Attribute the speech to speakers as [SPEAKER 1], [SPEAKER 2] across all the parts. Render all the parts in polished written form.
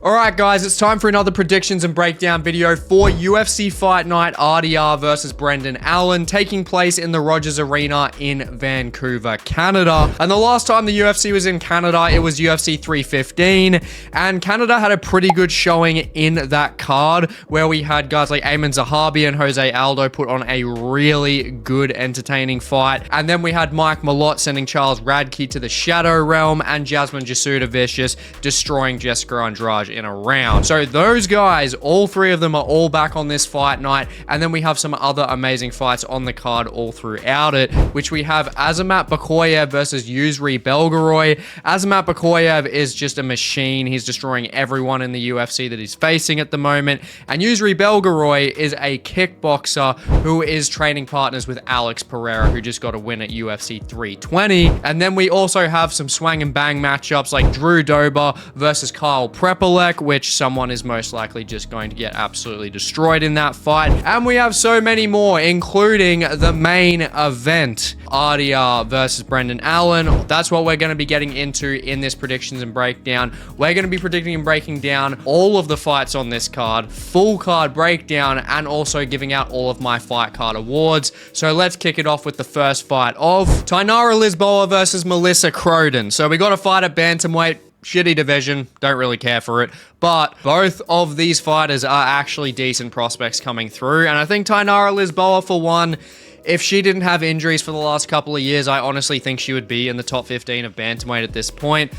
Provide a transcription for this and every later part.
[SPEAKER 1] Alright guys, it's time for another predictions and breakdown video for UFC Fight Night RDR versus Brendan Allen, taking place in the Rogers Arena in Vancouver, Canada. And the last time the UFC was in Canada, it was UFC 315, and Canada had a pretty good showing in that card, where we had guys like Aiemann Zahabi and Jose Aldo put on a really good, entertaining fight. And then we had Mike Malott sending Charles Radke to the Shadow Realm, and Jasmine Jasudavicius destroying Jessica Andrade in a round. So those guys, all three of them are all back on this fight night. And then we have some other amazing fights on the card all throughout it, which we have Azamat Bekoev versus Yousri Belgaroui. Azamat Bekoev is just a machine. He's destroying everyone in the UFC that he's facing at the moment. And Yousri Belgaroui is a kickboxer who is training partners with Alex Pereira, who just got a win at UFC 320. And then we also have some swang and bang matchups like Drew Dober versus Kyle Prepolec, which someone is most likely just going to get absolutely destroyed in that fight. And we have so many more, including the main event, RDR versus Brendan Allen. That's what we're going to be getting into in this predictions and breakdown. We're going to be predicting and breaking down all of the fights on this card, full card breakdown, and also giving out all of my fight card awards. So let's kick it off with the first fight of Tainara Lisboa versus Melissa Croden. So we got a fight at bantamweight. Shitty division, don't really care for it, but both of these fighters are actually decent prospects coming through, and I think Tainara Lisboa, for one, if she didn't have injuries for the last couple of years, I honestly think she would be in the top 15 of bantamweight at this point.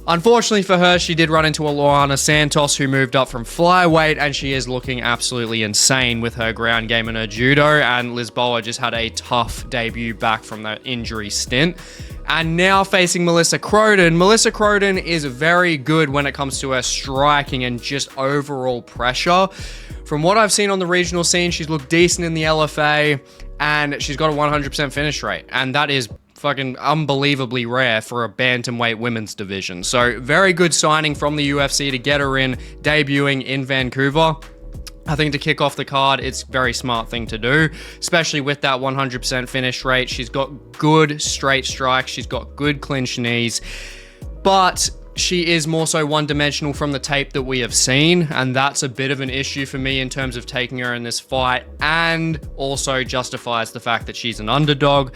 [SPEAKER 1] Unfortunately for her, she did run into a Luana Santos who moved up from flyweight, and she is looking absolutely insane with her ground game and her judo, and Lisboa just had a tough debut back from that injury stint. And now facing Melissa Croden. Melissa Croden is very good when it comes to her striking and just overall pressure. From what I've seen on the regional scene, she's looked decent in the LFA, and she's got a 100% finish rate, and that is fucking unbelievably rare for a bantamweight women's division. So very good signing from the UFC to get her in, debuting in Vancouver. I think to kick off the card, it's a very smart thing to do, especially with that 100% finish rate. She's got good straight strikes. She's got good clinch knees, but she is more so one-dimensional from the tape that we have seen, and that's a bit of an issue for me in terms of taking her in this fight, and also justifies the fact that she's an underdog.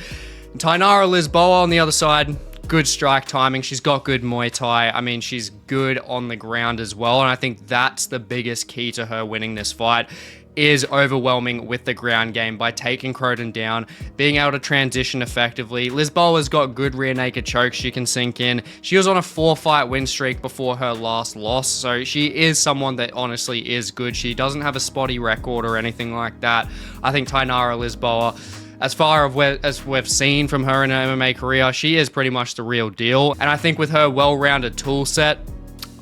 [SPEAKER 1] Tainara Lisboa on the other side, good strike timing. She's got good Muay Thai. I mean, she's good on the ground as well, and I think that's the biggest key to her winning this fight, is overwhelming with the ground game by taking Croden down, being able to transition effectively. Lisboa's got good rear naked chokes she can sink in. She was on a 4-fight win streak before her last loss, so she is someone that honestly is good. She doesn't have a spotty record or anything like that. I think Tainara Lisboa, as far as we've seen from her in her MMA career, she is pretty much the real deal. And I think with her well-rounded tool set,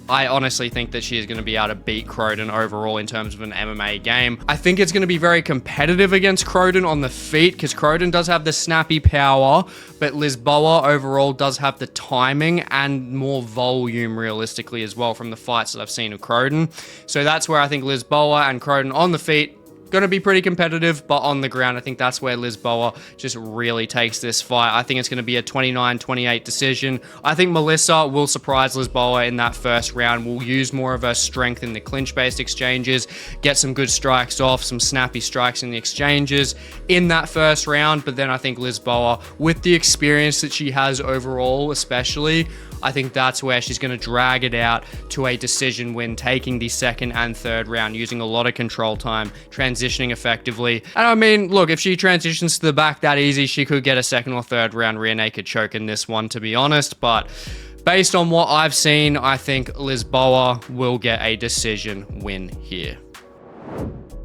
[SPEAKER 1] I honestly think that she is going to be able to beat Croden overall in terms of an MMA game. I think it's going to be very competitive against Croden on the feet, because Croden does have the snappy power, but Lisboa overall does have the timing and more volume realistically as well from the fights that I've seen of Croden. So that's where I think Lisboa and Croden on the feet going to be pretty competitive, but on the ground, I think that's where Lisboa just really takes this fight. I think it's going to be a 29-28 decision. I think Melissa will surprise Lisboa in that first round. Will use more of her strength in the clinch-based exchanges, get some good strikes off, some snappy strikes in the exchanges in that first round. But then I think Lisboa, with the experience that she has overall, especially, I think that's where she's going to drag it out to a decision win, taking the second and third round, using a lot of control time, transitioning effectively. And I mean, look, if she transitions to the back that easy, she could get a second or third round rear naked choke in this one, to be honest. But based on what I've seen, I think Lisboa will get a decision win here.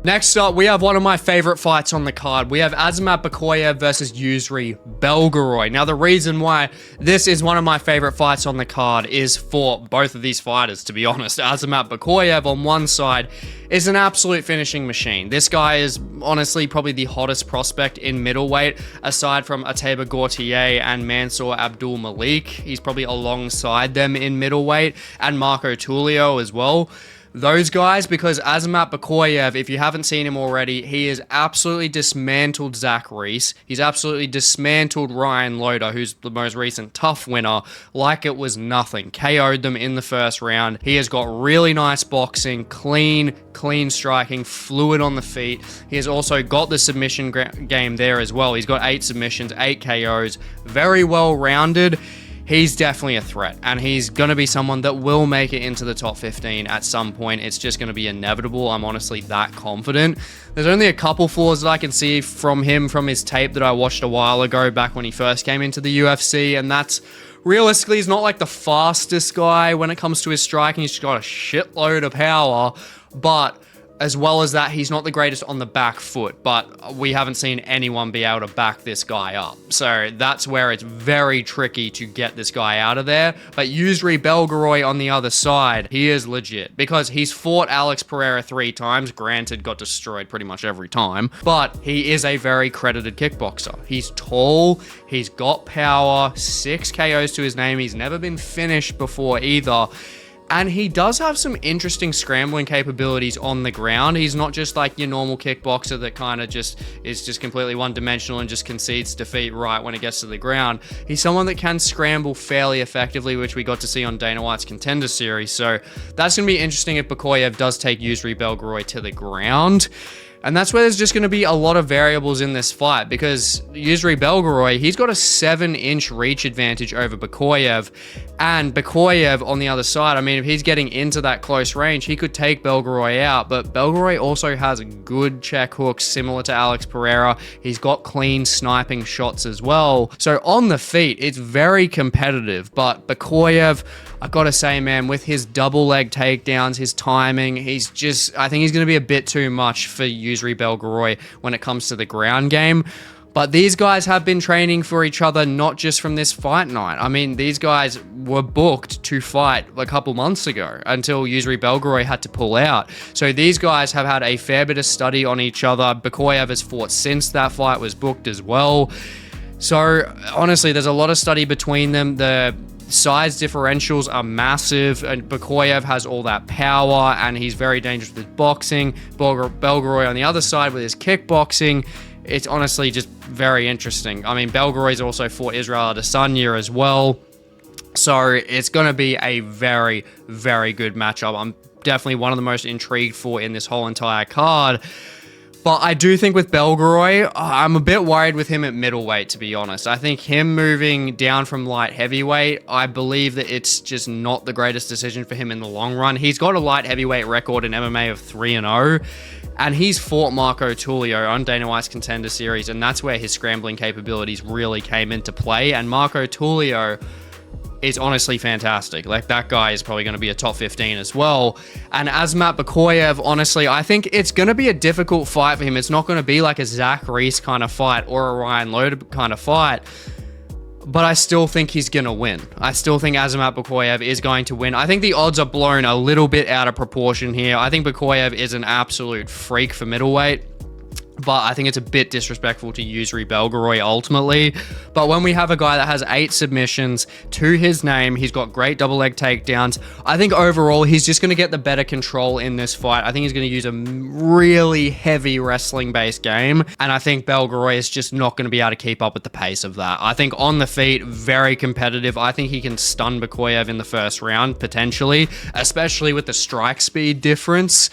[SPEAKER 1] Next up, we have one of my favorite fights on the card. We have Azamat Bekoev versus Yousri Belgaroui. Now, the reason why this is one of my favorite fights on the card is for both of these fighters, to be honest. Azamat Bekoev on one side is an absolute finishing machine. This guy is honestly probably the hottest prospect in middleweight, aside from Ateba Gautier and Mansour Abdul Malik. He's probably alongside them in middleweight, and Marco Tulio as well. those guys, because Azamat Bekoev, if you haven't seen him already, he has absolutely dismantled Zach Reese. He's absolutely dismantled Ryan Loder, who's the most recent tough winner, like it was nothing. KO'd them in the first round. He has got really nice boxing, clean striking, fluid on the feet. He has also got the submission game there as well. He's got 8 submissions, 8 KOs, very well rounded. He's definitely a threat, and he's going to be someone that will make it into the top 15 at some point. It's just going to be inevitable. I'm honestly that confident. There's only a couple flaws that I can see from him from his tape that I watched a while ago back when he first came into the UFC, and that's realistically, he's not like the fastest guy when it comes to his striking. He's got a shitload of power, but as well as that, he's not the greatest on the back foot, but we haven't seen anyone be able to back this guy up. So that's where it's very tricky to get this guy out of there. But Yousri Belgaroui on the other side, he is legit because he's fought Alex Pereira 3 times. Granted, got destroyed pretty much every time, but he is a very credited kickboxer. He's tall, he's got power, 6 KOs to his name. He's never been finished before either. And he does have some interesting scrambling capabilities on the ground. He's not just like your normal kickboxer that kind of just is just completely one-dimensional and just concedes defeat right when it gets to the ground. He's someone that can scramble fairly effectively, which we got to see on Dana White's Contender Series. So that's going to be interesting if Bekoev does take Yousri Belgaroui to the ground. And that's where there's just going to be a lot of variables in this fight because Yousri Belgaroui, he's got a 7-inch reach advantage over Bekoev. And Bekoev on the other side, I mean, if he's getting into that close range, he could take Belgaroui out. But Belgaroui also has good check hooks similar to Alex Pereira. He's got clean sniping shots as well. So on the feet, it's very competitive. But Bekoev, I gotta say, man, with his double leg takedowns, his timing, I think he's going to be a bit too much for Yousri Belgaroui when it comes to the ground game. But these guys have been training for each other, not just from this fight night. I mean, these guys were booked to fight a couple months ago until Yousri Belgaroui had to pull out. So these guys have had a fair bit of study on each other. Bekoev has fought since that fight was booked as well. So honestly, there's a lot of study between them. The size differentials are massive, and Bekoev has all that power, and he's very dangerous with boxing. Belgaroui on the other side with his kickboxing, it's honestly just very interesting. I mean, Belgaroui's also fought Israel Adesanya as well, so it's going to be a very, very good matchup. I'm definitely one of the most intrigued for in this whole entire card. But I do think with Belgaroui, I'm a bit worried with him at middleweight, to be honest. I think him moving down from light heavyweight, I believe that it's just not the greatest decision for him in the long run. He's got a light heavyweight record in MMA of 3-0, and he's fought Marco Tulio on Dana White's Contender Series, and that's where his scrambling capabilities really came into play. And Marco Tulio is honestly fantastic. Like, that guy is probably going to be a top 15 as well. And Azamat Bekoev, honestly, I think it's going to be a difficult fight for him. It's not going to be like a Zach Reese kind of fight or a Ryan Loder kind of fight. But I still think he's going to win. I still think Azamat Bekoev is going to win. I think the odds are blown a little bit out of proportion here. I think Bekoev is an absolute freak for middleweight, but I think it's a bit disrespectful to Yousri Belgaroui ultimately. But when we have a guy that has 8 submissions to his name, he's got great double leg takedowns, I think overall he's just going to get the better control in this fight. I think he's going to use a really heavy wrestling based game, and I think Belgaroui is just not going to be able to keep up with the pace of that. I think on the feet, very competitive. I think he can stun Bekoev in the first round potentially, especially with the strike speed difference,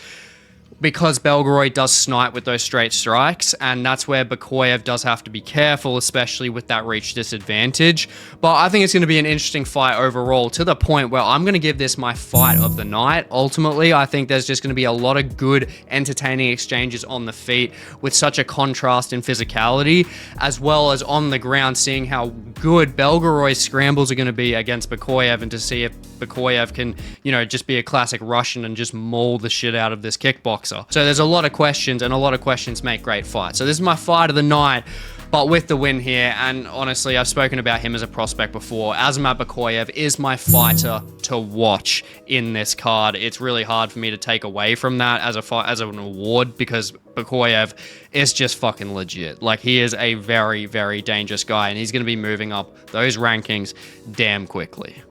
[SPEAKER 1] because Belgaroui does snipe with those straight strikes, and that's where Bekoev does have to be careful, especially with that reach disadvantage. But I think it's going to be an interesting fight overall, to the point where I'm going to give this my fight of the night. Ultimately, I think there's just going to be a lot of good, entertaining exchanges on the feet with such a contrast in physicality, as well as on the ground, seeing how good Belgaroui's scrambles are going to be against Bekoev, and to see if Bekoev can, just be a classic Russian and just maul the shit out of this kickboxer. So there's a lot of questions, and a lot of questions make great fights. So this is my fight of the night, but with the win here. And honestly, I've spoken about him as a prospect before. Azamat Bekoev is my fighter to watch in this card. It's really hard for me to take away from that as an award, because Bekoev is just fucking legit. Like, he is a very, very dangerous guy, and he's going to be moving up those rankings damn quickly.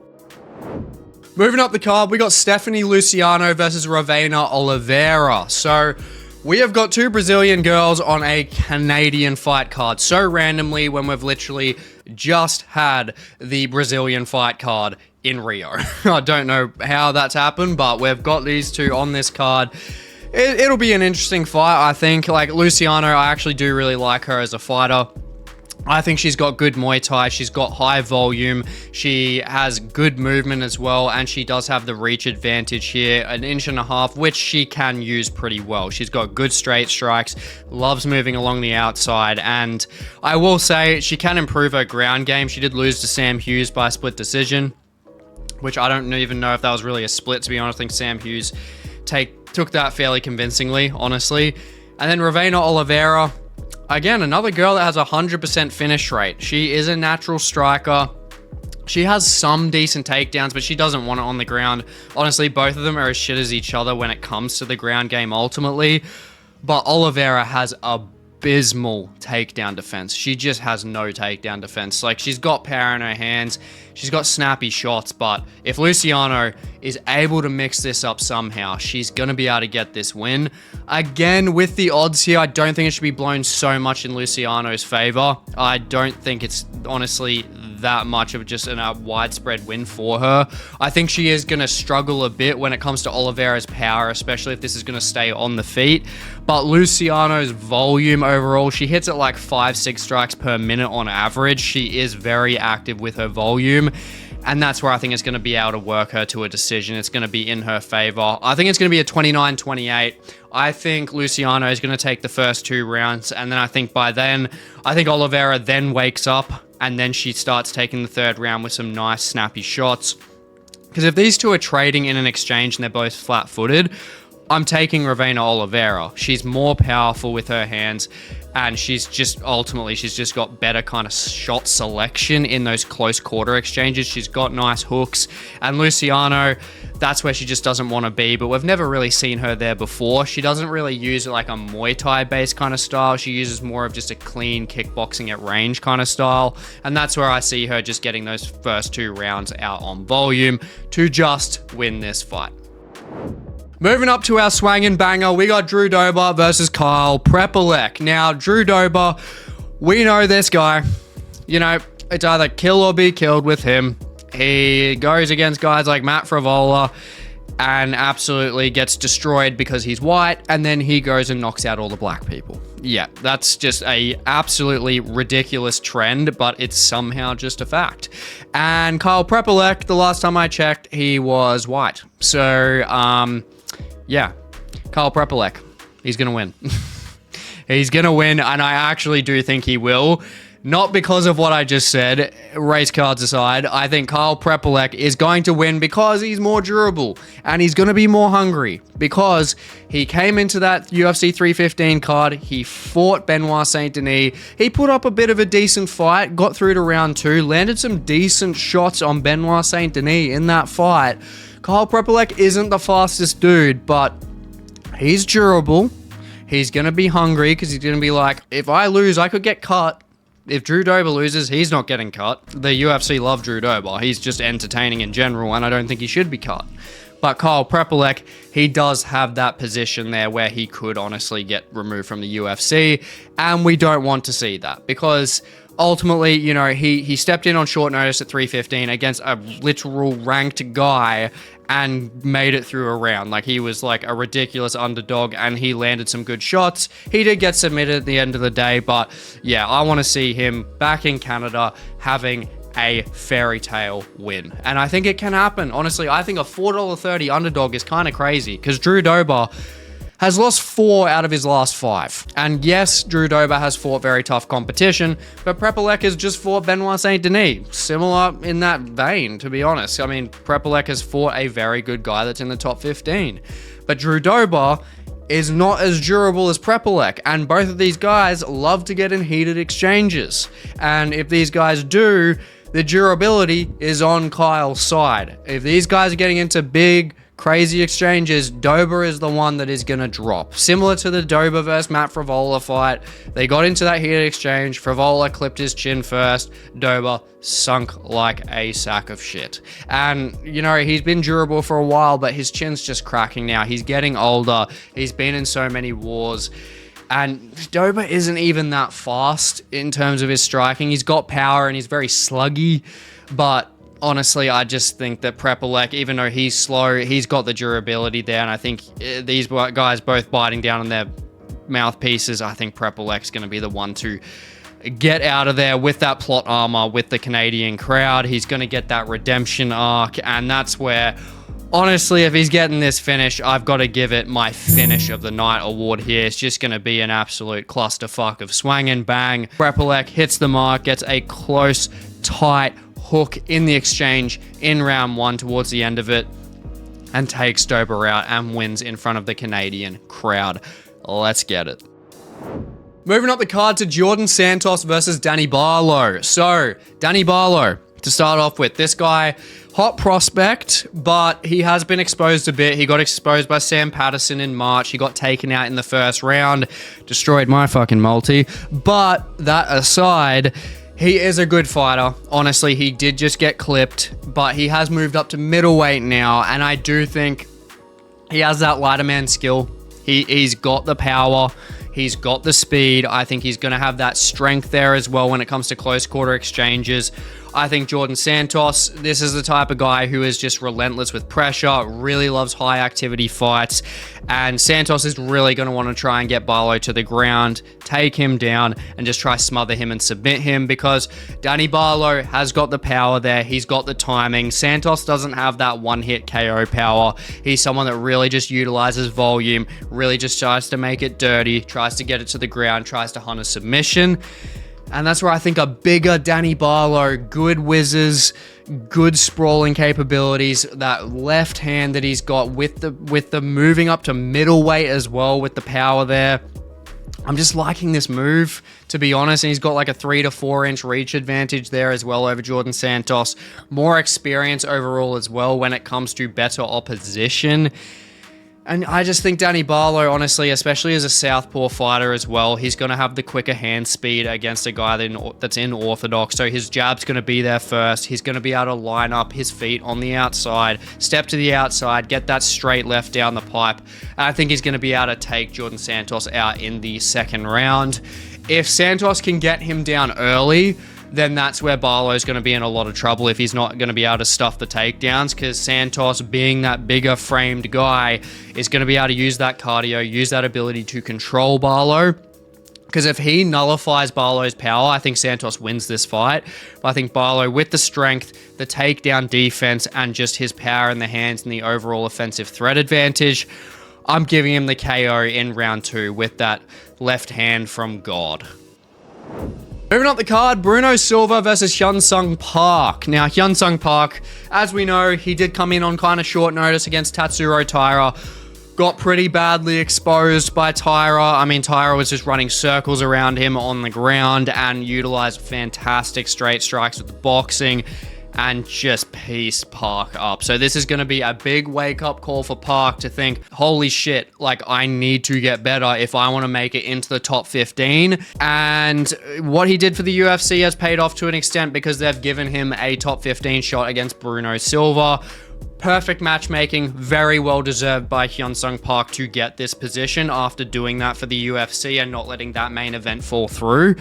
[SPEAKER 1] Moving up the card, we got Stephanie Luciano versus Ravena Oliveira. So we have got two Brazilian girls on a Canadian fight card. So randomly, when we've literally just had the Brazilian fight card in Rio. I don't know how that's happened, but we've got these two on this card. It'll be an interesting fight, I think. Like, Luciano, I actually do really like her as a fighter. I think she's got good Muay Thai. She's got high volume. She has good movement as well. And she does have the reach advantage here, 1.5 inches, which she can use pretty well. She's got good straight strikes, loves moving along the outside. And I will say she can improve her ground game. She did lose to Sam Hughes by split decision, which I don't even know if that was really a split, to be honest. I think Sam Hughes took that fairly convincingly, honestly. And then Ravena Oliveira, again, another girl that has a 100% finish rate. She is a natural striker. She has some decent takedowns, but she doesn't want it on the ground. Honestly, both of them are as shit as each other when it comes to the ground game ultimately. But Oliveira has abysmal takedown defense. She just has no takedown defense. Like, she's got power in her hands. She's got snappy shots, but if Luciano is able to mix this up somehow, she's going to be able to get this win. Again, with the odds here, I don't think it should be blown so much in Luciano's favor. I don't think it's honestly that much of just a widespread win for her. I think she is going to struggle a bit when it comes to Oliveira's power, especially if this is going to stay on the feet. But Luciano's volume overall, she hits it like 5-6 strikes per minute on average. She is very active with her volume. And that's where I think it's going to be able to work her to a decision. It's going to be in her favor. I think it's going to be a 29-28. I think Luciano is going to take the first 2 rounds. And then I think by then, I think Oliveira then wakes up and then she starts taking the 3rd round with some nice snappy shots. Because if these two are trading in an exchange and they're both flat-footed, I'm taking Ravena Oliveira. She's more powerful with her hands, and she's just got better kind of shot selection in those close quarter exchanges. She's got nice hooks, and Luciano, that's where she just doesn't want to be, but we've never really seen her there before. She doesn't really use like a Muay Thai based kind of style. She uses more of just a clean kickboxing at range kind of style, and that's where I see her just getting those first 2 rounds out on volume to just win this fight. Moving up to our swangin' banger, we got Drew Dober versus Kyle Prepolec. Now, Drew Dober, we know this guy. You know, it's either kill or be killed with him. He goes against guys like Matt Frivola and absolutely gets destroyed because he's white, and then he goes and knocks out all the black people. Yeah, that's just a absolutely ridiculous trend, but it's somehow just a fact. And Kyle Prepolec, the last time I checked, he was white. So, yeah, Kyle Prepolec, he's going to win. He's going to win, and I actually do think he will. Not because of what I just said, race cards aside. I think Kyle Prepolec is going to win because he's more durable, and he's going to be more hungry because he came into that UFC 315 card. He fought Benoit Saint-Denis. He put up a bit of a decent fight, got through to round 2, landed some decent shots on Benoit Saint-Denis in that fight. Kyle Prepolec isn't the fastest dude, but he's durable. He's going to be hungry because he's going to be like, if I lose, I could get cut. If Drew Dober loses, he's not getting cut. The UFC love Drew Dober. He's just entertaining in general, and I don't think he should be cut. But Kyle Prepolec, he does have that position there where he could honestly get removed from the UFC, and we don't want to see that because ultimately, you know, he stepped in on short notice at 315 against a literal ranked guy and made it through a round. Like, he was like a ridiculous underdog and he landed some good shots. He did get submitted at the end of the day, but yeah, I want to see him back in Canada having a fairy tale win. And I think it can happen. Honestly, I think a $4.30 underdog is kind of crazy because Drew Dober has lost 4 out of his last 5. And yes, Drew Dober has fought very tough competition, but Prepolec has just fought Benoit Saint-Denis. Similar in that vein, to be honest. I mean, Prepolec has fought a very good guy that's in the top 15. But Drew Dober is not as durable as Prepolec, and both of these guys love to get in heated exchanges. And if these guys do, the durability is on Kyle's side. If these guys are getting into big, crazy exchanges, Dober is the one that is going to drop. Similar to the Dober versus Matt Frevola fight. They got into that heated exchange. Frevola clipped his chin first. Dober sunk like a sack of shit. And, you know, he's been durable for a while, but his chin's just cracking now. He's getting older. He's been in so many wars. And Dober isn't even that fast in terms of his striking. He's got power and he's very sluggy, but honestly, I just think that Prepolec, even though he's slow, he's got the durability there. And I think these guys both biting down on their mouthpieces, I think Prepolec's going to be the one to get out of there with that plot armor, with the Canadian crowd. He's going to get that redemption arc. And that's where, honestly, if he's getting this finish, I've got to give it my finish of the night award here. It's just going to be an absolute clusterfuck of swang and bang. Prepolec hits the mark, gets a close, tight hook in the exchange in round 1 towards the end of it, and takes Dober out and wins in front of the Canadian crowd. Let's get it. Moving up the card to Jordan Santos versus Danny Barlow. So, Danny Barlow, to start off with, this guy, hot prospect, but he has been exposed a bit. He got exposed by Sam Patterson in March. He got taken out in the first round, destroyed my fucking multi. But that aside, he is a good fighter. Honestly, he did just get clipped, but he has moved up to middleweight now, and I do think he has that lighter man skill. He's got the power. He's got the speed. I think he's going to have that strength there as well when it comes to close quarter exchanges. I think Jordan Santos, this is the type of guy who is just relentless with pressure, really loves high activity fights, and Santos is really going to want to try and get Barlow to the ground, take him down, and just try smother him and submit him, because Danny Barlow has got the power there. He's got the timing. Santos doesn't have that one-hit KO power. He's someone that really just utilizes volume, really just tries to make it dirty, tries to get it to the ground, tries to hunt a submission. And that's where I think a bigger Danny Barlow, good whizzes, good sprawling capabilities, that left hand that he's got with the moving up to middleweight as well with the power there. I'm just liking this move, to be honest. And he's got like a 3 to 4 inch reach advantage there as well over Jordan Santos. More experience overall as well when it comes to better opposition. And I just think Danny Barlow, honestly, especially as a southpaw fighter as well, he's going to have the quicker hand speed against a guy that's in orthodox. So his jab's going to be there first. He's going to be able to line up his feet on the outside, step to the outside, get that straight left down the pipe. And I think he's going to be able to take Jordan Santos out in the second round. If Santos can get him down early, then that's where Barlow's going to be in a lot of trouble if he's not going to be able to stuff the takedowns, because Santos, being that bigger framed guy, is going to be able to use that cardio, use that ability to control Barlow. Because if he nullifies Barlow's power, I think Santos wins this fight. But I think Barlow, with the strength, the takedown defense, and just his power in the hands and the overall offensive threat advantage, I'm giving him the KO in round 2 with that left hand from God. Moving up the card, Bruno Silva versus Hyun-Sung Park. Now, Hyun-Sung Park, as we know, he did come in on kind of short notice against Tatsuro Taira. Got pretty badly exposed by Taira. I mean, Taira was just running circles around him on the ground and utilized fantastic straight strikes with the boxing and just pieced Park up. So this is going to be a big wake-up call for Park to think, holy shit, like, I need to get better if I want to make it into the top 15. And what he did for the UFC has paid off to an extent, because they've given him a top 15 shot against Bruno Silva. Perfect matchmaking, very well deserved by Hyun-Sung Park to get this position after doing that for the UFC and not letting that main event fall through.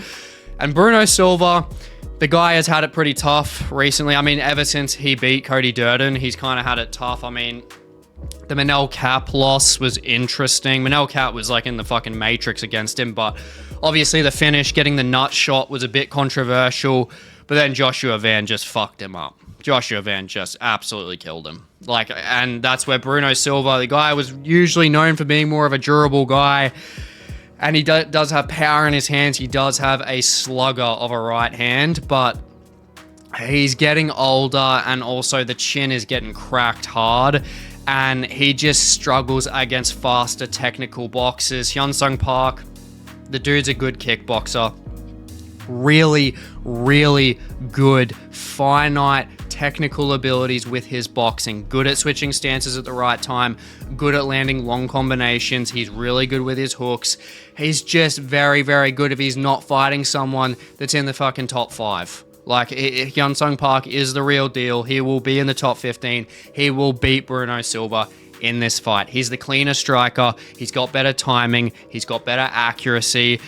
[SPEAKER 1] And Bruno Silva, the guy has had it pretty tough recently. I mean, ever since he beat Cody Durden, he's kind of had it tough. I mean, the Manel Kape loss was interesting. Manel Kape was like in the fucking Matrix against him, but obviously the finish, getting the nut shot, was a bit controversial. But then Joshua Van just fucked him up. Joshua Van just absolutely killed him. Like, and that's where Bruno Silva, the guy was usually known for being more of a durable guy, and he does have power in his hands. He does have a slugger of a right hand, but he's getting older, and also the chin is getting cracked hard, and he just struggles against faster technical boxers. Hyun-Sung Park, the dude's a good kickboxer. Really, really good finite technical abilities with his boxing. Good at switching stances at the right time, good at landing long combinations. He's really good with his hooks. He's just very, very good if he's not fighting someone that's in the fucking top 5. Like, Hyun-Sung Park is the real deal. He will be in the top 15. He will beat Bruno Silva in this fight. He's the cleaner striker. He's got better timing. He's got better accuracy.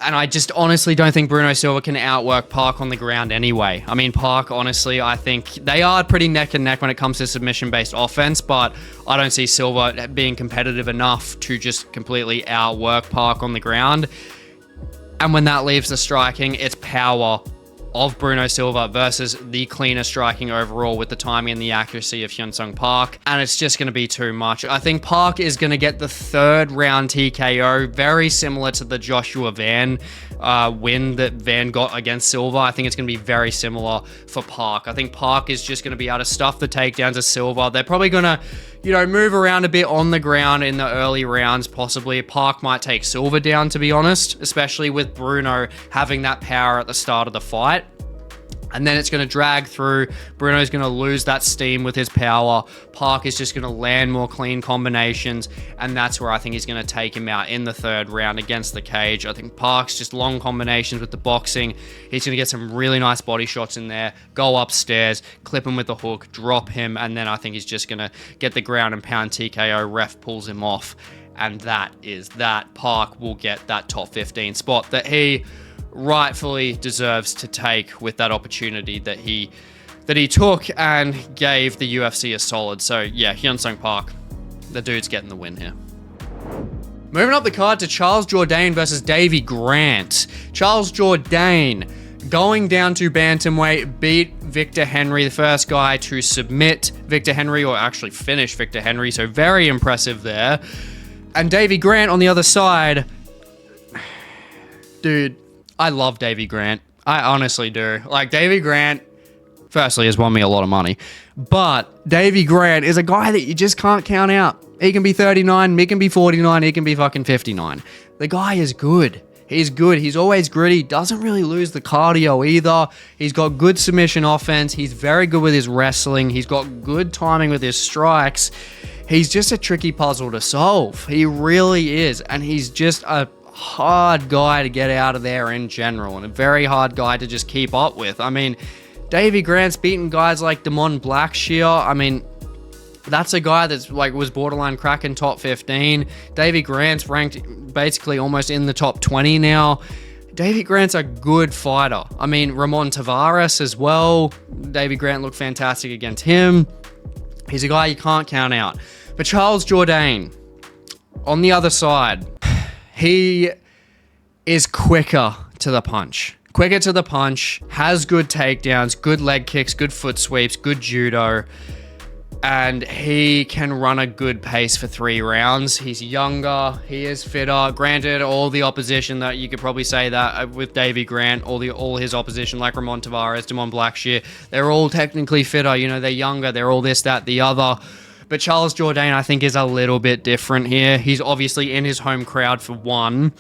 [SPEAKER 1] And I just honestly don't think Bruno Silva can outwork Park on the ground anyway. I mean, Park, honestly, I think they are pretty neck and neck when it comes to submission-based offense, but I don't see Silva being competitive enough to just completely outwork Park on the ground. And when that leaves the striking, it's power of Bruno Silva versus the cleaner striking overall with the timing and the accuracy of Hyun-Sung Park. And it's just going to be too much. I think Park is going to get the 3rd round TKO, very similar to the Joshua Van win that Van got against Silva. I think it's going to be very similar for Park. I think Park is just going to be able to stuff the takedowns of Silva. They're probably going to, move around a bit on the ground in the early rounds, possibly. Park might take Silva down, to be honest, especially with Bruno having that power at the start of the fight. And then it's going to drag through. Bruno's going to lose that steam with his power. Park is just going to land more clean combinations. And that's where I think he's going to take him out in the 3rd round against the cage. I think Park's just long combinations with the boxing. He's going to get some really nice body shots in there. Go upstairs, clip him with the hook, drop him. And then I think he's just going to get the ground and pound TKO. Ref pulls him off. And that is that. Park will get that top 15 spot that he rightfully deserves to take with that opportunity that he took and gave the UFC a solid. So yeah, Hyun-Sung Park, the dude's getting the win here. Moving up the card to Charles Jourdain versus Davy Grant. Charles Jourdain going down to bantamweight, beat Victor Henry, the first guy to submit Victor Henry, or actually finish Victor Henry, so very impressive there. And Davy Grant on the other side, dude, I love Davy Grant. I honestly do. Like, Davy Grant, firstly, has won me a lot of money. But Davy Grant is a guy that you just can't count out. He can be 39, he can be 49, he can be fucking 59. The guy is good. He's good. He's always gritty. Doesn't really lose the cardio either. He's got good submission offense. He's very good with his wrestling. He's got good timing with his strikes. He's just a tricky puzzle to solve. He really is. And he's just a hard guy to get out of there in general, and a very hard guy to just keep up with. I mean, Davy Grant's beaten guys like Damon Blackshear. I mean, that's a guy that's like was borderline cracking top 15. Davy Grant's ranked basically almost in the top 20 now. Davy Grant's a good fighter. I mean, Ramon Tavares as well. Davy Grant looked fantastic against him. He's a guy you can't count out. But Charles Jourdain, on the other side, he is quicker to the punch. Quicker to the punch, has good takedowns, good leg kicks, good foot sweeps, good judo, and he can run a good pace for 3 rounds. He's younger, he is fitter. Granted, all the opposition that you could probably say that with Davy Grant, all his opposition like Ramon Tavares, Damon Blackshear, they're all technically fitter. They're younger, they're all this, that, the other. But Charles Jourdain, I think, is a little bit different here. He's obviously in his home crowd for one,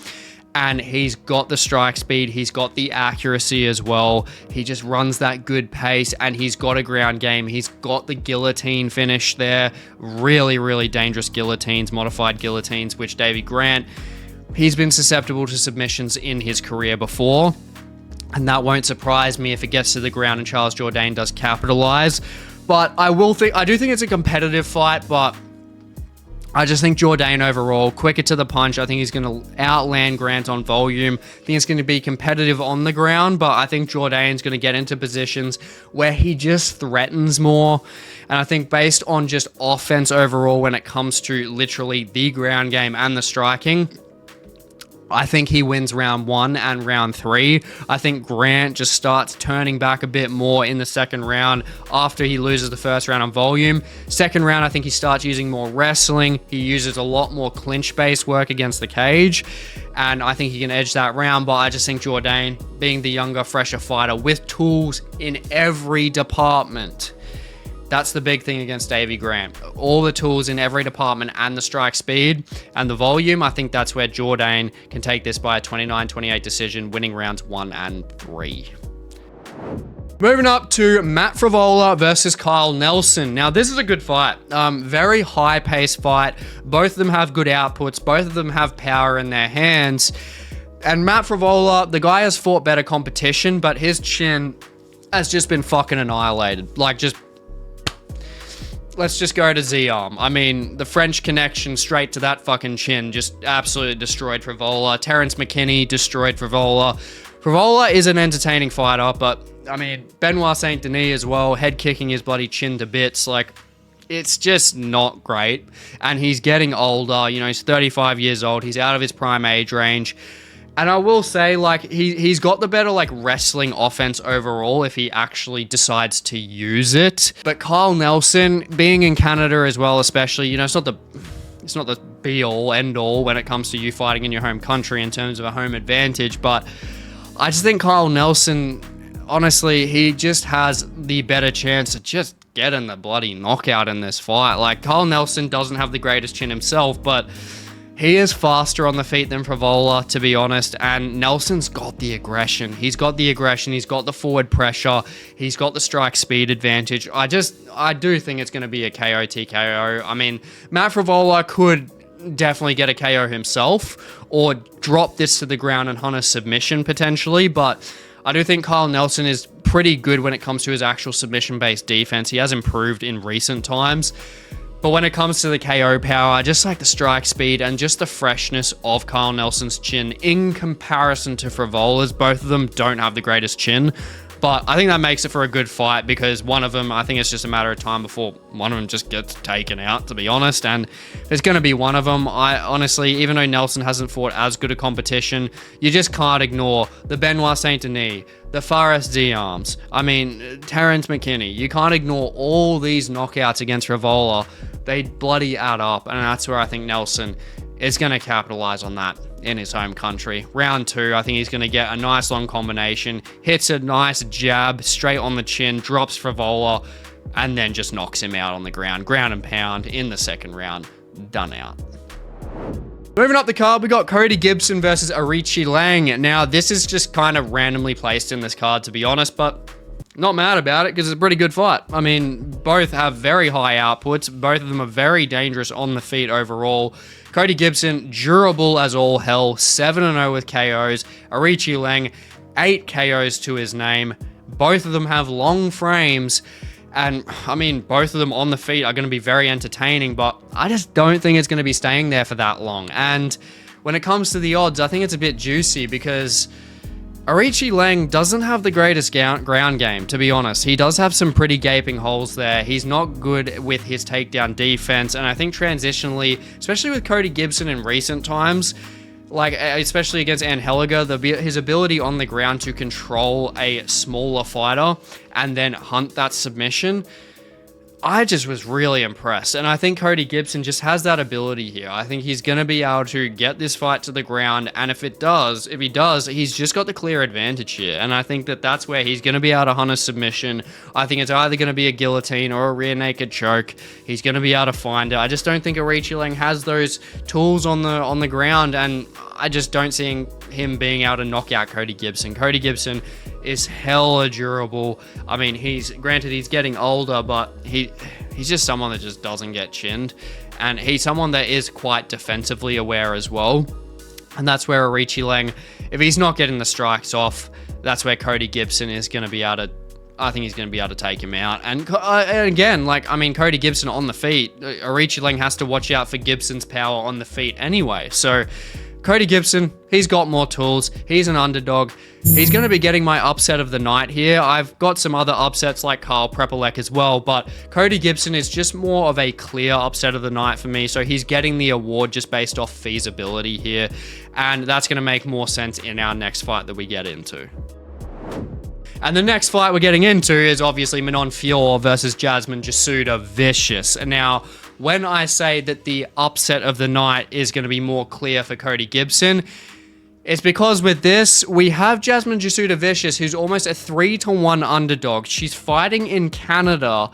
[SPEAKER 1] and he's got the strike speed. He's got the accuracy as well. He just runs that good pace, and he's got a ground game. He's got the guillotine finish there. Really, really dangerous guillotines, modified guillotines, which Davy Grant, he's been susceptible to submissions in his career before, and that won't surprise me if it gets to the ground and Charles Jourdain does capitalize. But I do think it's a competitive fight, but I just think Jourdain overall, quicker to the punch. I think he's going to outland Grant on volume. I think it's going to be competitive on the ground, but I think Jourdain's going to get into positions where he just threatens more. And I think based on just offense overall when it comes to literally the ground game and the striking, I think he wins round 1 and round 3. I think Grant just starts turning back a bit more in the second round after he loses the first round on volume. Second round, I think he starts using more wrestling. He uses a lot more clinch-based work against the cage, and I think he can edge that round. But I just think Jourdain, being the younger, fresher fighter with tools in every department, that's the big thing against Davy Grant. All the tools in every department and the strike speed and the volume. I think that's where Jourdain can take this by a 29-28 decision, winning rounds 1 and 3. Moving up to Matt Frevola versus Kyle Nelson. Now, this is a good fight. Very high-paced fight. Both of them have good outputs. Both of them have power in their hands. And Matt Frevola, the guy has fought better competition, but his chin has just been fucking annihilated. Like, just... Let's just go to Z-arm. I mean, the French connection straight to that fucking chin just absolutely destroyed Frevola. Terrence McKinney destroyed Frevola. Frevola is an entertaining fighter, but... I mean, Benoit Saint Denis as well, head kicking his bloody chin to bits. Like, it's just not great. And he's getting older. You know, he's 35 years old. He's out of his prime age range. And I will say, like, he's got the better, like, wrestling offense overall if he actually decides to use it. But Kyle Nelson, being in Canada as well, especially, you know, it's not the be-all, end-all when it comes to you fighting in your home country in terms of a home advantage. But I just think Kyle Nelson... Honestly, he just has the better chance to just get in the bloody knockout in this fight. Like, Kyle Nelson doesn't have the greatest chin himself, but he is faster on the feet than Frevola, to be honest, and Nelson's got the aggression. He's got the aggression, he's got the forward pressure, he's got the strike speed advantage. I do think it's going to be a KO TKO. I mean, Matt Frevola could definitely get a KO himself, or drop this to the ground and hunt a submission potentially, but... I do think Kyle Nelson is pretty good when it comes to his actual submission-based defense. He has improved in recent times. But when it comes to the KO power, I just like the strike speed and just the freshness of Kyle Nelson's chin in comparison to Frevola's. Both of them don't have the greatest chin. But I think that makes it for a good fight because one of them, I think it's just a matter of time before one of them just gets taken out, to be honest. And there's going to be one of them. I honestly, even though Nelson hasn't fought as good a competition, you just can't ignore the Benoit Saint Denis, the Fares Diarms, I mean, Terrence McKinney. You can't ignore all these knockouts against Frevola. They bloody add up. And that's where I think Nelson is going to capitalize on that in his home country. Round 2, I think he's going to get a nice long combination, hits a nice jab straight on the chin, drops Frevola, and then just knocks him out on the ground. Ground and pound in the second round. Done out. Moving up the card, we got Cody Gibson versus Arichi Lang. Now, this is just kind of randomly placed in this card, to be honest, but not mad about it because it's a pretty good fight. I mean, both have very high outputs. Both of them are very dangerous on the feet overall. Cody Gibson, durable as all hell, 7-0 with KOs. Arichi Lang, 8 KOs to his name. Both of them have long frames. And, I mean, both of them on the feet are going to be very entertaining, but I just don't think it's going to be staying there for that long. And when it comes to the odds, I think it's a bit juicy because Arichi Lang doesn't have the greatest ground game, to be honest. He does have some pretty gaping holes there. He's not good with his takedown defense, and I think transitionally, especially with Cody Gibson in recent times, like especially against Angelica, his ability on the ground to control a smaller fighter and then hunt that submission, I just was really impressed. And I think Cody Gibson just has that ability here. I think he's going to be able to get this fight to the ground. And if he does, he's just got the clear advantage here. And I think that that's where he's going to be able to hunt a submission. I think it's either going to be a guillotine or a rear naked choke. He's going to be able to find it. I just don't think Arichi Lang has those tools on the ground. And I just don't see him being able to knock out Cody Gibson. Cody Gibson is hella durable. I mean, he's getting older, but he's just someone that just doesn't get chinned. And he's someone that is quite defensively aware as well. And that's where Arichi Lang, if he's not getting the strikes off, that's where Cody Gibson is going to be able to, I think he's going to be able to take him out. And again, Cody Gibson on the feet, Arichi Lang has to watch out for Gibson's power on the feet anyway. So Cody Gibson, he's got more tools. He's an underdog. He's going to be getting my upset of the night here. I've got some other upsets like Carl Prepolec as well, but Cody Gibson is just more of a clear upset of the night for me. So he's getting the award just based off feasibility here. And that's going to make more sense in our next fight that we get into. And the next fight we're getting into is obviously Manon Fiorot versus Jasmine Jasudavicius. And now, when I say that the upset of the night is going to be more clear for Cody Gibson, it's because with this, we have Jasmine Jasudavicius, who's almost a 3-1 underdog. She's fighting in Canada,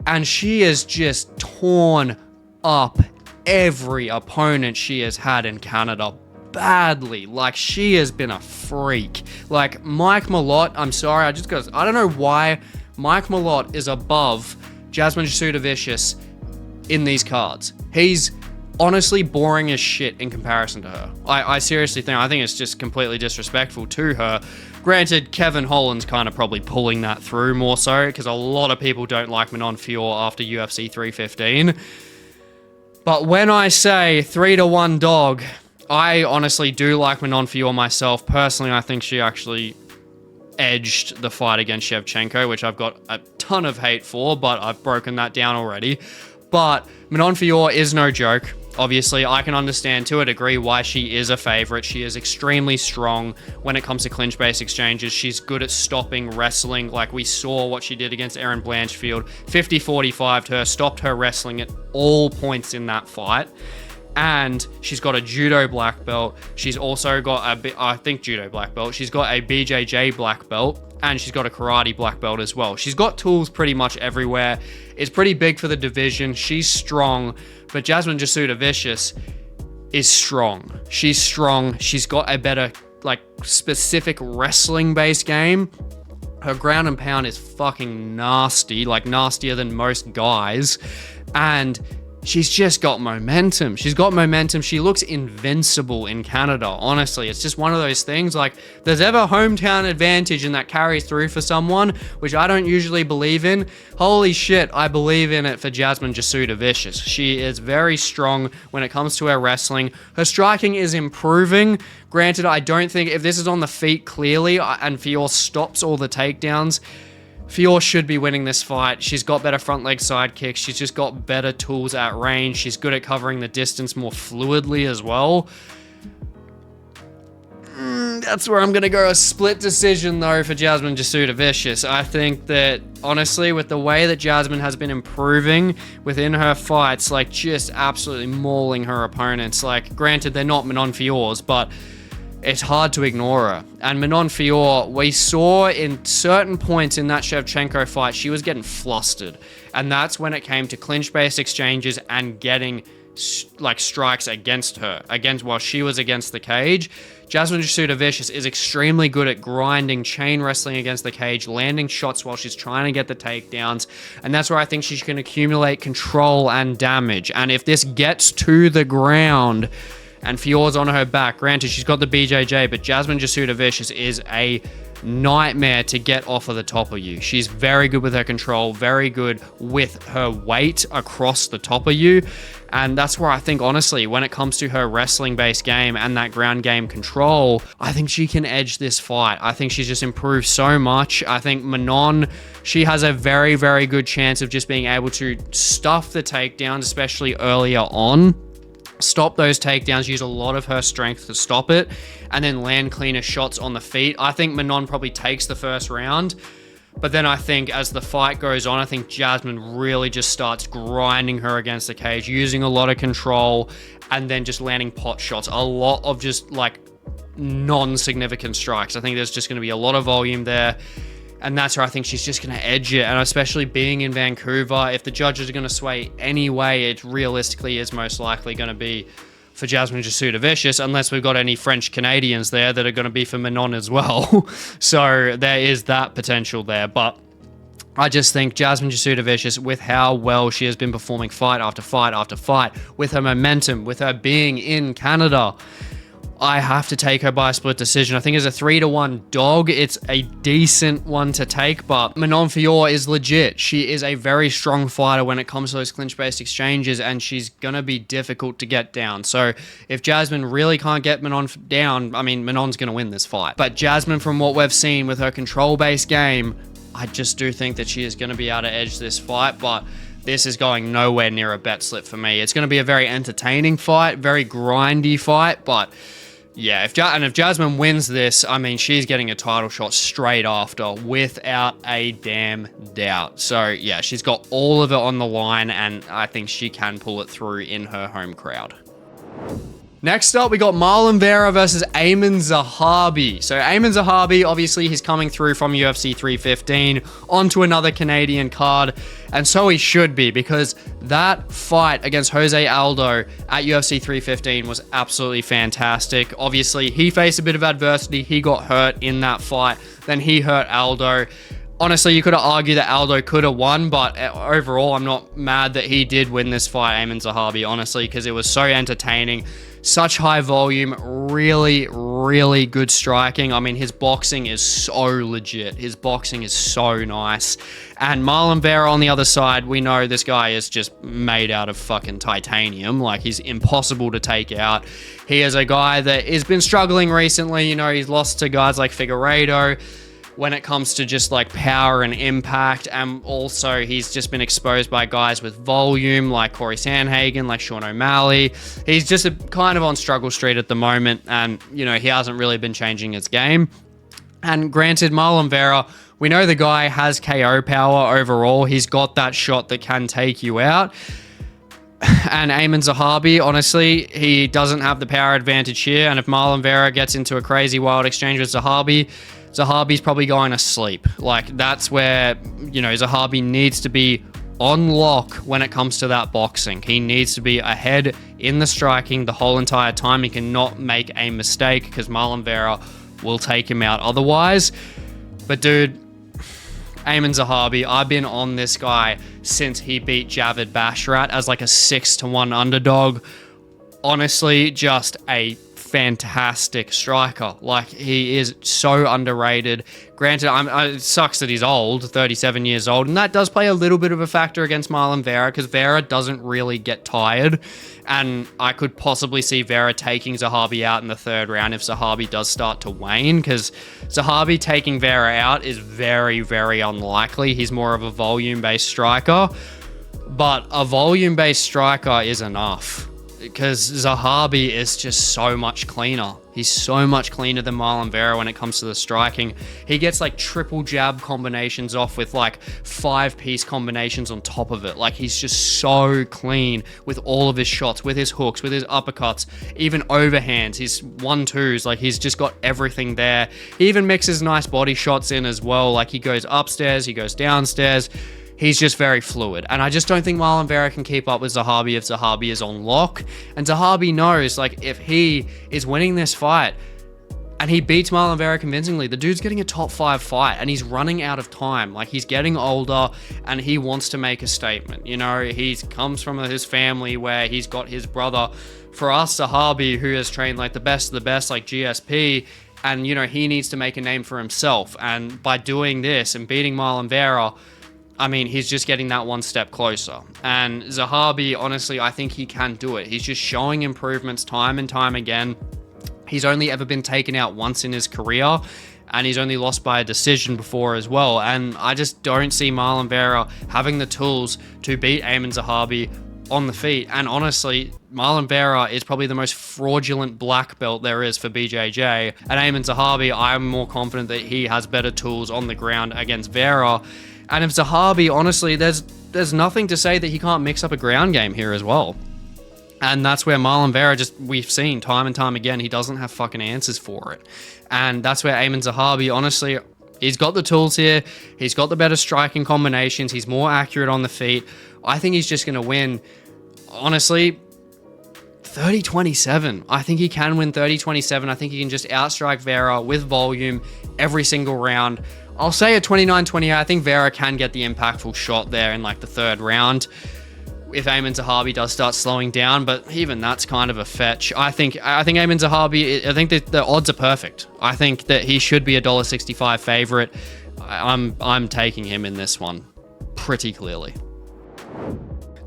[SPEAKER 1] and she has just torn up every opponent she has had in Canada. badly. Like, she has been a freak. Like, Mike Malott, I'm sorry, I don't know why Mike Malott is above Jasmine Jasudavicius in these cards. He's honestly boring as shit in comparison to her. I seriously think it's just completely disrespectful to her. Granted, Kevin Holland's kind of probably pulling that through more so, because a lot of people don't like Manon Fiorot after UFC 315. But when I say 3-1 dog, I honestly do like Manon Fiorot myself. Personally, I think she actually edged the fight against Shevchenko, which I've got a ton of hate for, but I've broken that down already. But Manon Fiorot is no joke. Obviously, I can understand to a degree why she is a favorite. She is extremely strong when it comes to clinch-based exchanges. She's good at stopping wrestling. Like, we saw what she did against Erin Blanchfield. 50-45 to her, stopped her wrestling at all points in that fight. And she's got a judo black belt. She's also got judo black belt. She's got a BJJ black belt. And she's got a karate black belt as well. She's got tools pretty much everywhere. It's pretty big for the division. She's strong. But Jasmine Jasudavicius is strong. She's strong. She's got a better, like, specific wrestling-based game. Her ground and pound is fucking nasty. Like, nastier than most guys. And she's just got momentum. She's got momentum. She looks invincible in Canada, honestly. It's just one of those things, like, there's ever hometown advantage and that carries through for someone, which I don't usually believe in. Holy shit, I believe in it for Jasmine Jasudavicius. She is very strong when it comes to her wrestling. Her striking is improving. Granted, I don't think, if this is on the feet clearly and Fiorot stops all the takedowns, Fiorot should be winning this fight. She's got better front leg side kicks. She's just got better tools at range. She's good at covering the distance more fluidly as well. That's where I'm going to go a split decision, though, for Jasmine Jasudavicius. I think that, honestly, with the way that Jasmine has been improving within her fights, like, just absolutely mauling her opponents. Like, granted, they're not Manon Fiorot's, but it's hard to ignore her. And Manon Fiorot, we saw in certain points in that Shevchenko fight, she was getting flustered. And that's when it came to clinch-based exchanges and getting, like, strikes against her, while she was against the cage. Jasmine Jasudavicius is extremely good at grinding, chain wrestling against the cage, landing shots while she's trying to get the takedowns. And that's where I think she can accumulate control and damage. And if this gets to the ground and Fiorot's on her back, granted, she's got the BJJ, but Jasmine Jasudavicius is a nightmare to get off of the top of you. She's very good with her control, very good with her weight across the top of you. And that's where I think, honestly, when it comes to her wrestling-based game and that ground game control, I think she can edge this fight. I think she's just improved so much. I think Manon, she has a very, very good chance of just being able to stuff the takedowns, especially earlier on. Stop those takedowns, use a lot of her strength to stop it, and then land cleaner shots on the feet. I think Manon probably takes the first round, but then I think as the fight goes on, I think Jasmine really just starts grinding her against the cage, using a lot of control, and then just landing pot shots. A lot of just, like, non-significant strikes. I think there's just going to be a lot of volume there. And that's where I think she's just going to edge it. And especially being in Vancouver, if the judges are going to sway anyway, it realistically is most likely going to be for Jasmine Jasudavicius, unless we've got any French Canadians there that are going to be for Manon as well. So there is that potential there. But I just think Jasmine Jasudavicius, with how well she has been performing fight after fight after fight, with her momentum, with her being in Canada, I have to take her by a split decision. I think as a 3-1 dog, it's a decent one to take, but Manon Fiorot is legit. She is a very strong fighter when it comes to those clinch-based exchanges, and she's going to be difficult to get down. So if Jasmine really can't get Manon down, I mean, Manon's going to win this fight. But Jasmine, from what we've seen with her control-based game, I just do think that she is going to be able to edge this fight, but this is going nowhere near a bet slip for me. It's going to be a very entertaining fight, very grindy fight, but yeah, if Jasmine wins this, I mean, she's getting a title shot straight after without a damn doubt. So yeah, she's got all of it on the line, and I think she can pull it through in her home crowd. Next up, we got Marlon Vera versus Aiemann Zahabi. So Aiemann Zahabi, obviously, he's coming through from UFC 315 onto another Canadian card. And so he should be, because that fight against Jose Aldo at UFC 315 was absolutely fantastic. Obviously, he faced a bit of adversity. He got hurt in that fight. Then he hurt Aldo. Honestly, you could have argued that Aldo could have won, but overall, I'm not mad that he did win this fight, Aiemann Zahabi, honestly, because it was so entertaining. Such high volume, really, really good striking. I mean, his boxing is so legit. His boxing is so nice. And Marlon Vera on the other side, we know this guy is just made out of fucking titanium. Like, he's impossible to take out. He is a guy that has been struggling recently. You know, he's lost to guys like Figueiredo when it comes to just like power and impact, and also he's just been exposed by guys with volume like Corey Sandhagen, like Sean O'Malley. He's just kind of on struggle street at the moment, and you know, he hasn't really been changing his game. And granted, Marlon Vera, we know the guy has KO power overall. He's got that shot that can take you out. And Aiemann Zahabi, honestly, he doesn't have the power advantage here. And if Marlon Vera gets into a crazy wild exchange with Zahabi, Zahabi's probably going to sleep. Like, that's where, you know, Zahabi needs to be on lock when it comes to that boxing. He needs to be ahead in the striking the whole entire time. He cannot make a mistake, because Marlon Vera will take him out otherwise. But dude, Aiemann Zahabi, I've been on this guy since he beat Javid Bashrat as like a 6-1 underdog. Honestly, just a fantastic striker. Like, he is so underrated. Granted, it sucks that he's old, 37 years old, and that does play a little bit of a factor against Marlon Vera, because Vera doesn't really get tired, and I could possibly see Vera taking Zahabi out in the third round if Zahabi does start to wane, because Zahabi taking Vera out is very, very unlikely. He's more of a volume-based striker, but a volume-based striker is enough, because Zahabi is just so much cleaner. He's so much cleaner than Marlon Vera when it comes to the striking. He gets like triple jab combinations off with like 5-piece combinations on top of it. Like, he's just so clean with all of his shots, with his hooks, with his uppercuts, even overhands, his 1-2s. Like, he's just got everything there. He even mixes nice body shots in as well. Like, he goes upstairs, he goes downstairs. He's just very fluid. And I just don't think Marlon Vera can keep up with Zahabi if Zahabi is on lock. And Zahabi knows, like, if he is winning this fight and he beats Marlon Vera convincingly, the dude's getting a top 5 fight and he's running out of time. Like, he's getting older and he wants to make a statement. You know, he comes from his family where he's got his brother. For us, Zahabi, who has trained like the best of the best, like GSP, and, you know, he needs to make a name for himself. And by doing this and beating Marlon Vera, I mean, he's just getting that one step closer. And Zahabi, honestly, I think he can do it. He's just showing improvements time and time again. He's only ever been taken out once in his career, and he's only lost by a decision before as well. And I just don't see Marlon Vera having the tools to beat Aiemann Zahabi on the feet. And honestly, Marlon Vera is probably the most fraudulent black belt there is for BJJ. And Aiemann Zahabi, I'm more confident that he has better tools on the ground against Vera. And if Zahabi, honestly, there's nothing to say that he can't mix up a ground game here as well. And that's where Marlon Vera, just, we've seen time and time again, he doesn't have fucking answers for it. And that's where Aiemann Zahabi, honestly, he's got the tools here. He's got the better striking combinations. He's more accurate on the feet. I think he's just going to win, honestly, 30-27. I think he can win 30-27. I think he can just outstrike Vera with volume every single round. I'll say a 29-28. I think Vera can get the impactful shot there in like the third round if Aiemann Zahabi does start slowing down, but even that's kind of a fetch. I think Aiemann Zahabi, I think that the odds are perfect. I think that he should be a $1.65 favorite. I'm taking him in this one pretty clearly.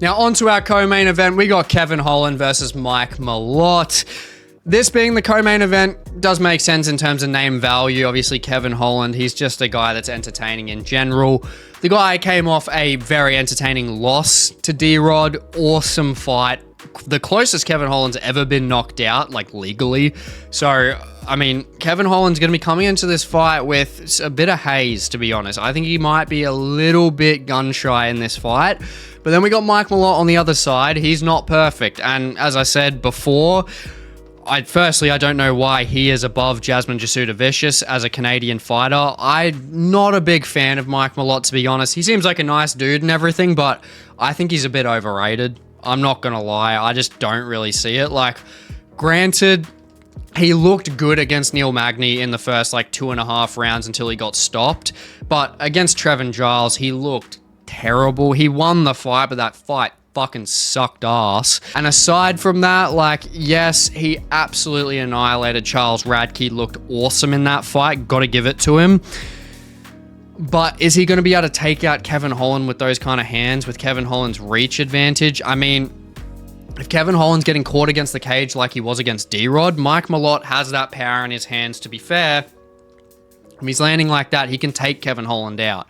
[SPEAKER 1] Now on to our co-main event. We got Kevin Holland versus Mike Malott. This being the co-main event does make sense in terms of name value. Obviously, Kevin Holland, he's just a guy that's entertaining in general. The guy came off a very entertaining loss to D-Rod. Awesome fight. The closest Kevin Holland's ever been knocked out, like legally. So, I mean, Kevin Holland's going to be coming into this fight with a bit of haze, to be honest. I think he might be a little bit gun-shy in this fight. But then we got Mike Malott on the other side. He's not perfect. And as I said before, Firstly, I don't know why he is above Jasmine Jasudavicius as a Canadian fighter. I'm not a big fan of Mike Malott, to be honest. He seems like a nice dude and everything, but I think he's a bit overrated. I'm not going to lie. I just don't really see it. Like, granted, he looked good against Neil Magny in the first, 2.5 rounds until he got stopped. But against Trevin Giles, he looked terrible. He won the fight, but that fight fucking sucked ass. And aside from that, yes, he absolutely annihilated Charles Radke. Looked awesome in that fight. Got to give it to him. But is he going to be able to take out Kevin Holland with those kind of hands, with Kevin Holland's reach advantage? I mean, if Kevin Holland's getting caught against the cage like he was against D-Rod, Mike Malott has that power in his hands. To be fair, if he's landing like that, he can take Kevin Holland out.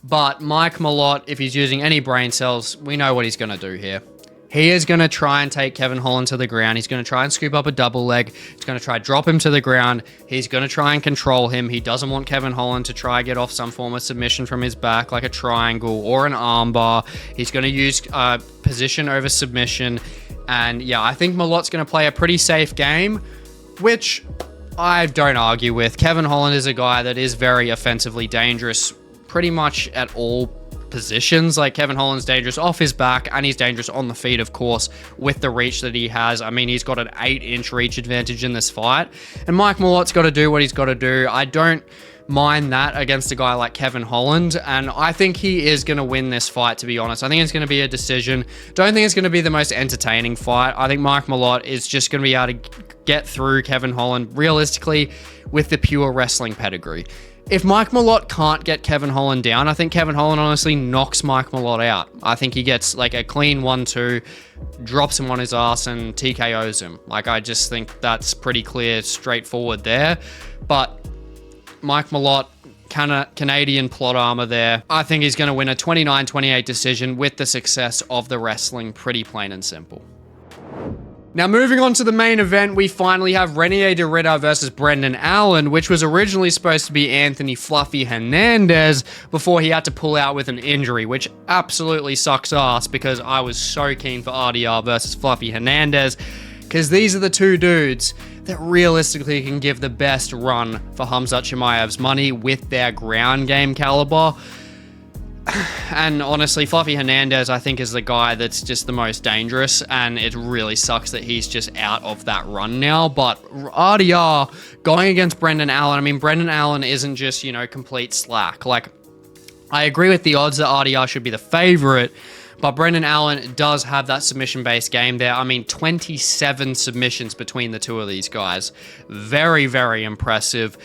[SPEAKER 1] But Mike Malott, if he's using any brain cells, we know what he's going to do here. He is going to try and take Kevin Holland to the ground. He's going to try and scoop up a double leg. He's going to try drop him to the ground. He's going to try and control him. He doesn't want Kevin Holland to try and get off some form of submission from his back, like a triangle or an armbar. He's going to use position over submission. And yeah, I think Malott's going to play a pretty safe game, which I don't argue with. Kevin Holland is a guy that is very offensively dangerous pretty much at all positions. Like, Kevin Holland's dangerous off his back, and he's dangerous on the feet, of course, with the reach that he has. I mean, he's got an 8-inch reach advantage in this fight, and Mike Malott's got to do what he's got to do. I don't mind that against a guy like Kevin Holland, and I think he is going to win this fight, to be honest. I think it's going to be a decision. Don't think it's going to be the most entertaining fight. I think Mike Malott is just going to be able to get through Kevin Holland realistically with the pure wrestling pedigree. If Mike Malott can't get Kevin Holland down, I think Kevin Holland honestly knocks Mike Malott out. I think he gets a clean 1-2, drops him on his ass, and TKOs him. I just think that's pretty clear, straightforward there. But Mike Malott, Canadian plot armor there. I think he's going to win a 29-28 decision with the success of the wrestling, pretty plain and simple. Now, moving on to the main event, we finally have Reinier De Ridder versus Brendan Allen, which was originally supposed to be Anthony Fluffy Hernandez before he had to pull out with an injury, which absolutely sucks ass because I was so keen for RDR versus Fluffy Hernandez, because these are the two dudes that realistically can give the best run for Khamzat Chimaev's money with their ground game caliber. And honestly, Fluffy Hernandez, I think, is the guy that's just the most dangerous, and it really sucks that he's just out of that run now. But RDR going against Brendan Allen, I mean, Brendan Allen isn't just, complete slack. I agree with the odds that RDR should be the favorite, but Brendan Allen does have that submission-based game there. I mean, 27 submissions between the two of these guys. Very, very impressive.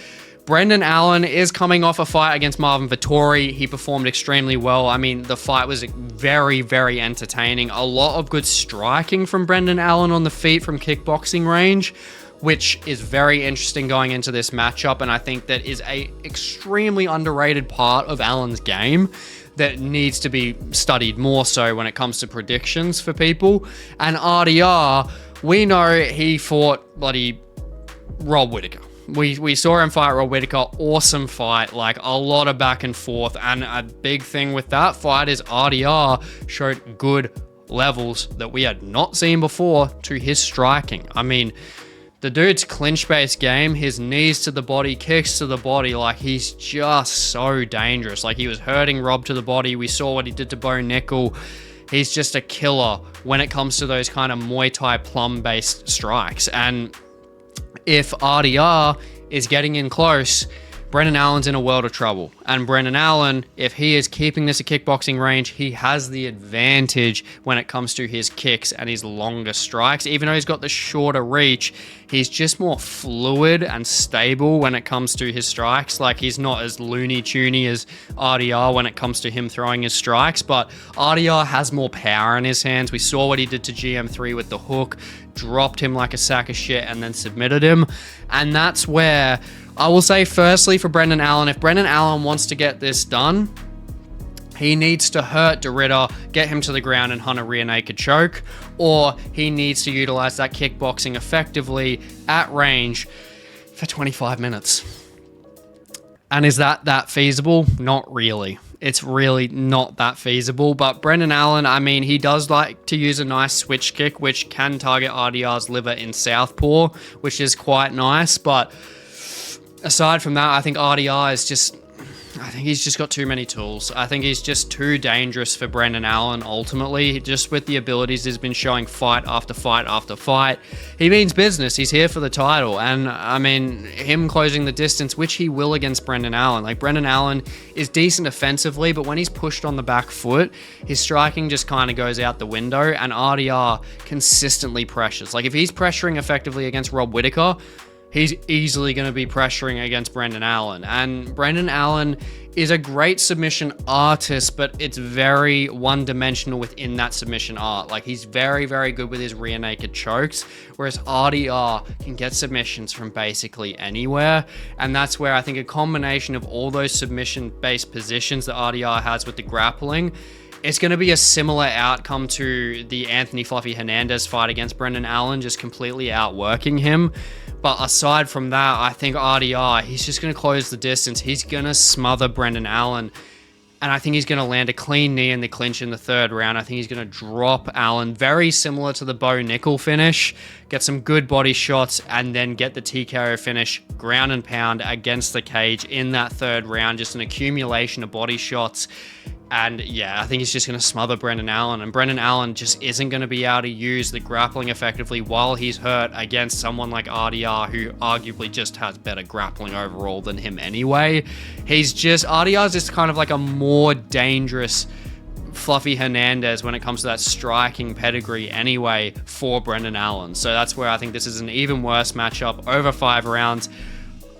[SPEAKER 1] Brendan Allen is coming off a fight against Marvin Vettori. He performed extremely well. I mean, the fight was very, very entertaining. A lot of good striking from Brendan Allen on the feet from kickboxing range, which is very interesting going into this matchup, and I think that is a extremely underrated part of Allen's game that needs to be studied more so when it comes to predictions for people. And RDR, we know he fought bloody Rob Whittaker. We saw him fight Rob Whittaker. Awesome fight, a lot of back and forth. And a big thing with that fight is RDR showed good levels that we had not seen before to his striking. I mean, the dude's clinch-based game, his knees to the body, kicks to the body, he's just so dangerous. He was hurting Rob to the body. We saw what he did to Bo Nickel. He's just a killer when it comes to those kind of Muay Thai plum-based strikes. And if RDR is getting in close, Brendan Allen's in a world of trouble. And Brendan Allen, if he is keeping this at kickboxing range, he has the advantage when it comes to his kicks and his longer strikes. Even though he's got the shorter reach, he's just more fluid and stable when it comes to his strikes. He's not as loony-toony as RDR when it comes to him throwing his strikes, but RDR has more power in his hands. We saw what he did to GM3 with the hook, dropped him like a sack of shit, and then submitted him. And that's where I will say, firstly, for Brendan Allen, if Brendan Allen wants to get this done, he needs to hurt De Ridder, get him to the ground and hunt a rear naked choke, or he needs to utilize that kickboxing effectively at range for 25 minutes. And is that feasible? Not really. it's really not that feasible. But Brendan Allen, I mean, he does like to use a nice switch kick, which can target RDR's liver in southpaw, which is quite nice. But aside from that, I think RDR is just... I think he's just got too many tools. I think he's just too dangerous for Brendan Allen, ultimately. Just with the abilities he's been showing fight after fight after fight. He means business. He's here for the title. And, I mean, him closing the distance, which he will against Brendan Allen. Like, Brendan Allen is decent offensively, but when he's pushed on the back foot, his striking just kind of goes out the window, and RDR consistently pressures. Like, if he's pressuring effectively against Rob Whittaker, he's easily going to be pressuring against Brendan Allen. And Brendan Allen is a great submission artist, but it's very one-dimensional within that submission art. Like, he's very, very good with his rear naked chokes, whereas RDR can get submissions from basically anywhere. And that's where I think a combination of all those submission-based positions that RDR has with the grappling, it's going to be a similar outcome to the Anthony Fluffy Hernandez fight against Brendan Allen, just completely outworking him. But aside from that, I think RDR, he's just going to close the distance. He's going to smother Brendan Allen. And I think he's going to land a clean knee in the clinch in the third round. I think he's going to drop Allen, very similar to the Bo Nickel finish, get some good body shots, and then get the TKO finish, ground and pound against the cage in that third round. Just an accumulation of body shots. And yeah, I think he's just going to smother Brendan Allen. And Brendan Allen just isn't going to be able to use the grappling effectively while he's hurt against someone like RDR, who arguably just has better grappling overall than him anyway. RDR's just kind of like a more dangerous Fluffy Hernandez when it comes to that striking pedigree anyway for Brendan Allen. So that's where I think this is an even worse matchup over 5 rounds.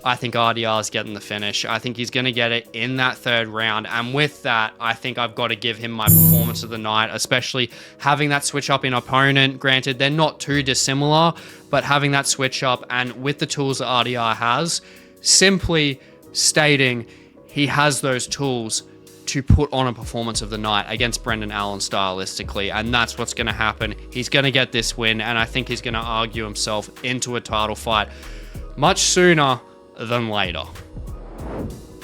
[SPEAKER 1] I think RDR is getting the finish. I think he's going to get it in that third round. And with that, I think I've got to give him my performance of the night, especially having that switch up in opponent. Granted, they're not too dissimilar, but having that switch up and with the tools that RDR has, simply stating he has those tools to put on a performance of the night against Brendan Allen stylistically, and that's what's going to happen. He's going to get this win, and I think he's going to argue himself into a title fight much sooner than later.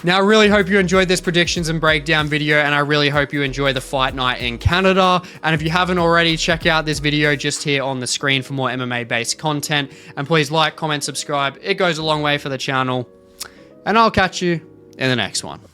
[SPEAKER 1] Now, I really hope you enjoyed this predictions and breakdown video, and I really hope you enjoy the fight night in Canada. And if you haven't already, check out this video just here on the screen for more MMA-based content. And please like, comment, subscribe. It goes a long way for the channel. And I'll catch you in the next one.